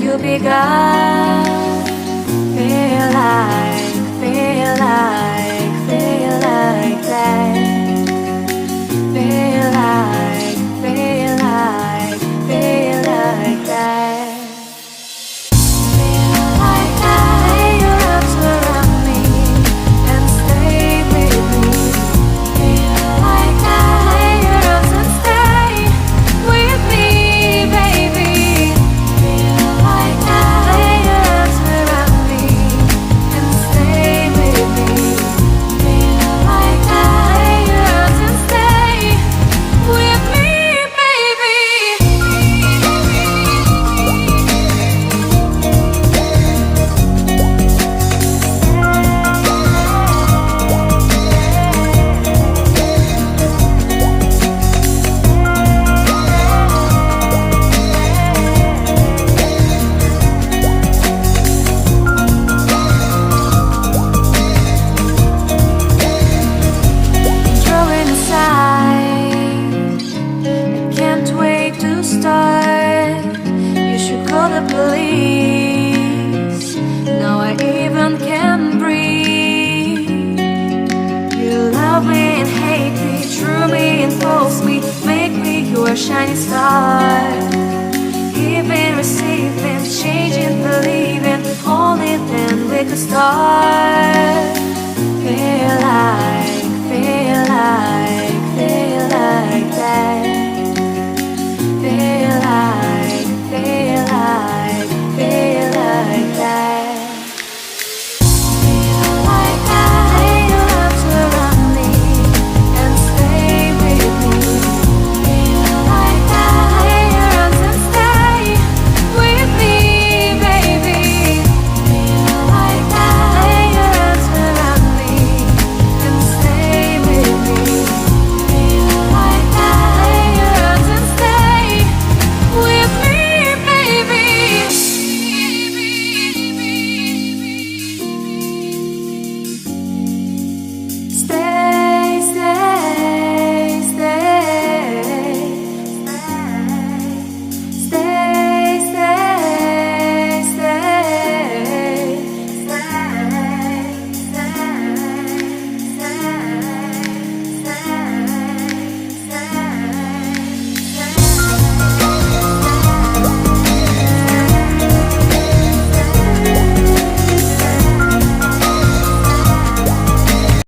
to be God. Feel like that. Feel like that. Police. Now I even can breathe. You love me and hate me, true me and false me, make me your shining star. Giving, receiving, changing, believing, only then we could start. Feel like